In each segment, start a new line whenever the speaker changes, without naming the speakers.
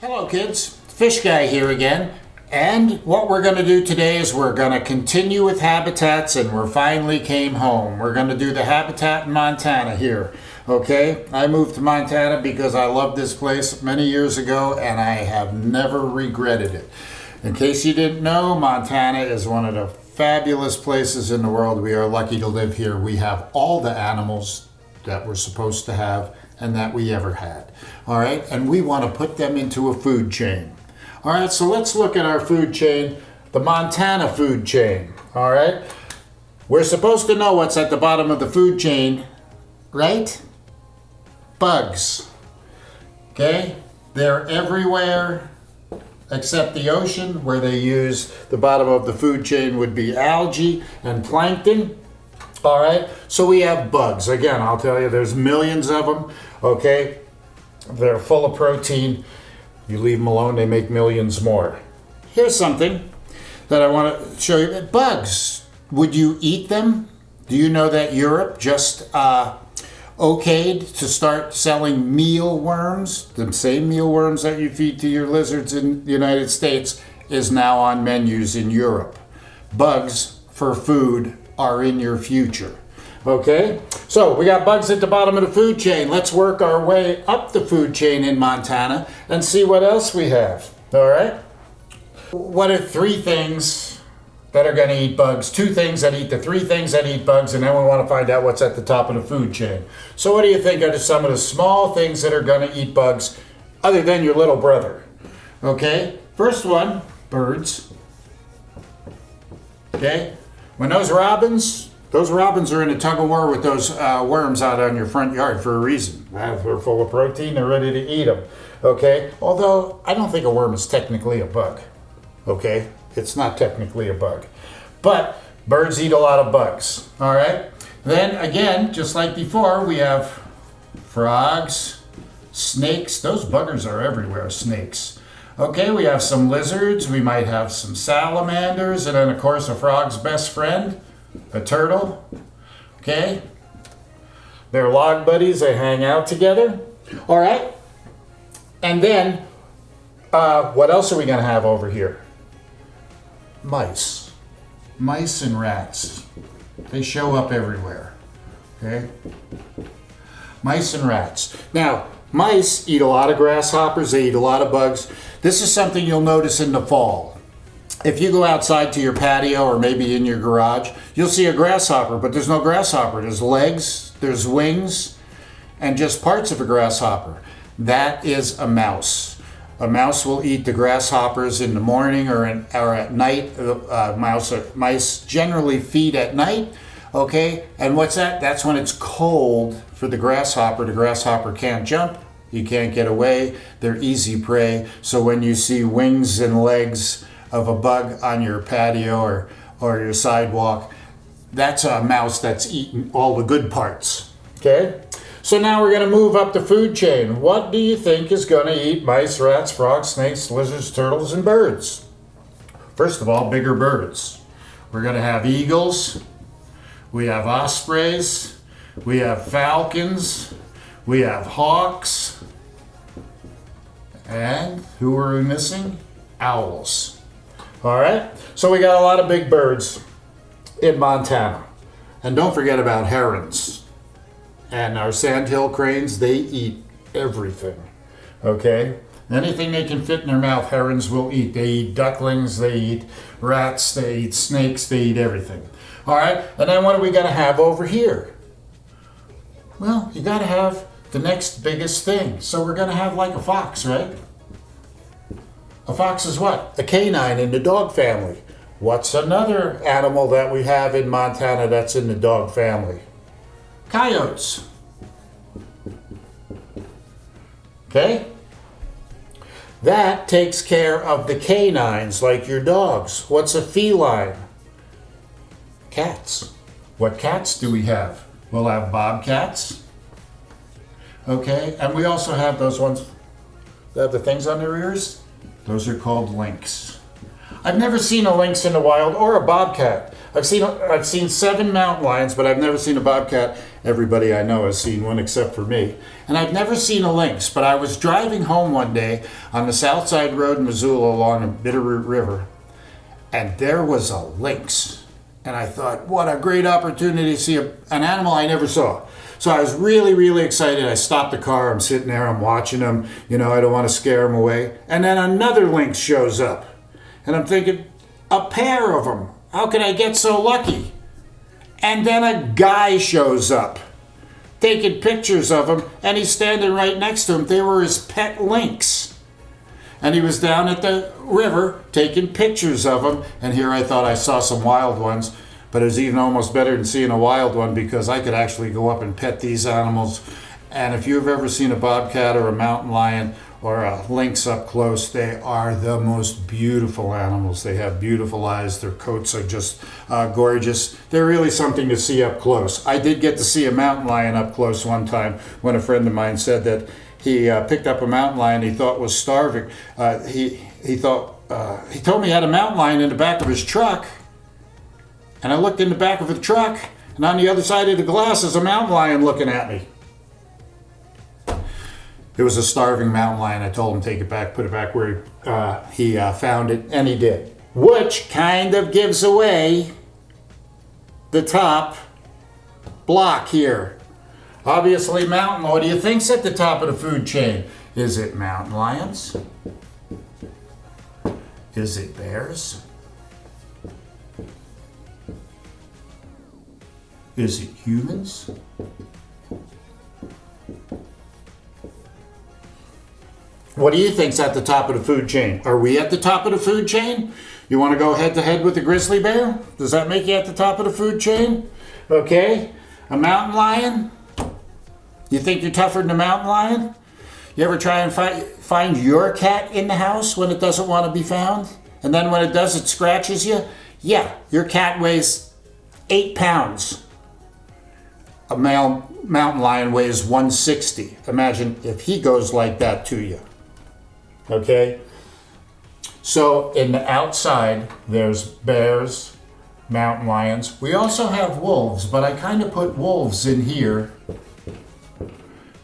Hello kids, Fish Guy here again, and what we're going to do today is we're going to continue with habitats, and we finally came home. We're going to do the habitat in Montana here, okay? I moved to Montana because I loved this place many years ago and I have never regretted it. In case you didn't know, Montana is one of the fabulous places in the world. We are lucky to live here. We have all the animals that we're supposed to have and that we ever had. All right, and we want to put them into a food chain. All right, so let's look at our food chain, the Montana food chain. All right, we're supposed to know what's at the bottom of the food chain, right? Bugs. Okay, they're everywhere except the ocean, where they use the bottom of the food chain would be algae and plankton. All right, so we have bugs. Again, I'll tell you, there's millions of them, okay? They're full of protein. You leave them alone, they make millions more. Here's something that I want to show you. Bugs, would you eat them? Do you know that Europe just okayed to start selling mealworms? The same mealworms that you feed to your lizards in the United States is now on menus in Europe. Bugs for food are in your future. Okay, so we got bugs at the bottom of the food chain. Let's work our way up the food chain in Montana and see what else we have. All right, what are three things that are going to eat bugs? Two things that eat the three things that eat bugs, and then we want to find out what's at the top of the food chain. So what do you think are some of the small things that are going to eat bugs other than your little brother? Okay, first one, birds. Okay, when those robins are in a tug of war with those worms out on your front yard for a reason. They're full of protein, they're ready to eat them. Okay, although I don't think a worm is technically a bug. Okay, it's not technically a bug. But birds eat a lot of bugs. All right, then again, just like before, we have frogs, snakes. Those buggers are everywhere, snakes. Okay, we have some lizards, we might have some salamanders, and then of course a frog's best friend, a turtle. Okay, they're log buddies, they hang out together. All right, and then what else are we going to have over here? Mice and rats. They show up everywhere. Okay, mice and rats. Now mice eat a lot of grasshoppers, they eat a lot of bugs. This is something you'll notice in the fall. If you go outside to your patio or maybe in your garage, you'll see a grasshopper, but there's no grasshopper. There's legs, there's wings, and just parts of a grasshopper. That is a mouse. A mouse will eat the grasshoppers in the morning or at night. Mice generally feed at night. Okay, and what's that? That's when it's cold for the grasshopper. The grasshopper can't jump. You can't get away. They're easy prey. So when you see wings and legs of a bug on your patio or your sidewalk, that's a mouse that's eaten all the good parts. Okay? So now we're going to move up the food chain. What do you think is going to eat mice, rats, frogs, snakes, lizards, turtles, and birds? First of all, bigger birds. We're going to have eagles. We have ospreys. We have falcons. We have hawks. And who are we missing? Owls. All right, so we got a lot of big birds in Montana. And don't forget about herons. And our sandhill cranes, they eat everything, okay? Anything they can fit in their mouth, herons will eat. They eat ducklings, they eat rats, they eat snakes, they eat everything. All right, and then what are we gonna have over here? Well, you gotta have the next biggest thing. So we're gonna have like a fox, right? A fox is what? A canine in the dog family. What's another animal that we have in Montana that's in the dog family? Coyotes. Okay? That takes care of the canines, like your dogs. What's a feline? Cats. What cats do we have? We'll have bobcats. Okay, and we also have those ones that have the things on their ears. Those are called lynx. I've never seen a lynx in the wild or a bobcat. I've seen 7 mountain lions, but I've never seen a bobcat. Everybody I know has seen one except for me. And I've never seen a lynx, but I was driving home one day on the South Side Road in Missoula along the Bitterroot River, and there was a lynx. And I thought, what a great opportunity to see an animal I never saw. So I was really, really excited. I stopped the car. I'm sitting there. I'm watching them. You know, I don't want to scare them away. And then another lynx shows up. And I'm thinking, a pair of them. How could I get so lucky? And then a guy shows up, taking pictures of him. And he's standing right next to him. They were his pet lynx. And he was down at the river taking pictures of them. And here I thought I saw some wild ones. But it was even almost better than seeing a wild one because I could actually go up and pet these animals. And if you've ever seen a bobcat or a mountain lion or a lynx up close, they are the most beautiful animals. They have beautiful eyes. Their coats are just gorgeous. They're really something to see up close. I did get to see a mountain lion up close one time when a friend of mine said that he picked up a mountain lion he thought was starving. He told me he had a mountain lion in the back of his truck. And I looked in the back of the truck, and on the other side of the glass is a mountain lion looking at me. It was a starving mountain lion. I told him take it back, put it back where he found it, and he did. Which kind of gives away the top block here. Obviously mountain. What do you think's at the top of the food chain? Is it mountain lions? Is it bears? Is it humans? What do you think's at the top of the food chain? Are we at the top of the food chain? You want to go head to head with the grizzly bear? Does that make you at the top of the food chain? Okay. A mountain lion? You think you're tougher than a mountain lion? You ever try and find your cat in the house when it doesn't want to be found? And then when it does, it scratches you? Yeah, your cat weighs 8 pounds. A male mountain lion weighs 160. Imagine if he goes like that to you. Okay? So in the outside, there's bears, mountain lions. We also have wolves, but I kind of put wolves in here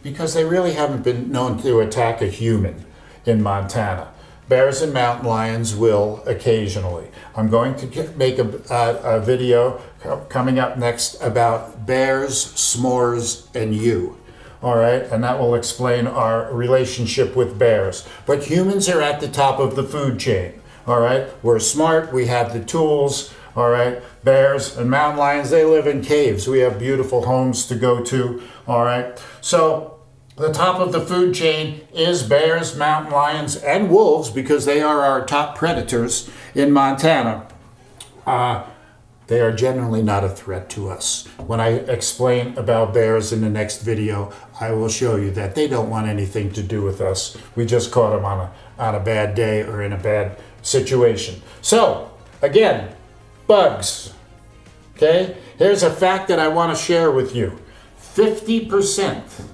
because they really haven't been known to attack a human in Montana. Bears and mountain lions will occasionally. I'm going to make a video coming up next about bears, s'mores, and you. All right, and that will explain our relationship with bears. But humans are at the top of the food chain. All right, we're smart, we have the tools. All right, bears and mountain lions, they live in caves. We have beautiful homes to go to. All right, so the top of the food chain is bears, mountain lions, and wolves because they are our top predators in Montana. They are generally not a threat to us. When I explain about bears in the next video, I will show you that they don't want anything to do with us. We just caught them on a bad day or in a bad situation. So, again, bugs. Okay? Here's a fact that I want to share with you. 50%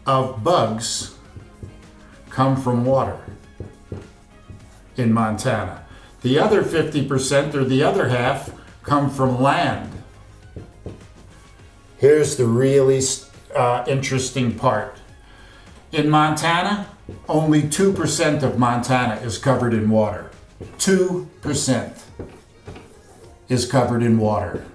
of bugs come from water in Montana. The other 50%, or the other half, come from land. Here's the really interesting part. In Montana, only 2% of Montana is covered in water. 2% is covered in water.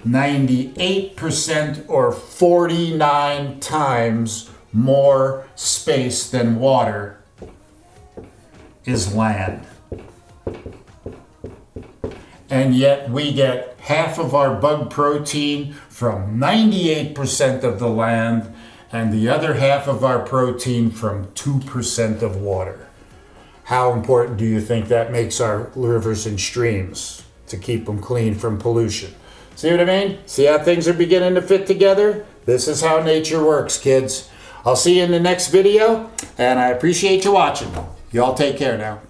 98% or 49 times more space than water is land. And yet we get half of our bug protein from 98% of the land and the other half of our protein from 2% of water. How important do you think that makes our rivers and streams to keep them clean from pollution? See what I mean? See how things are beginning to fit together? This is how nature works, kids. I'll see you in the next video, and I appreciate you watching. Y'all take care now.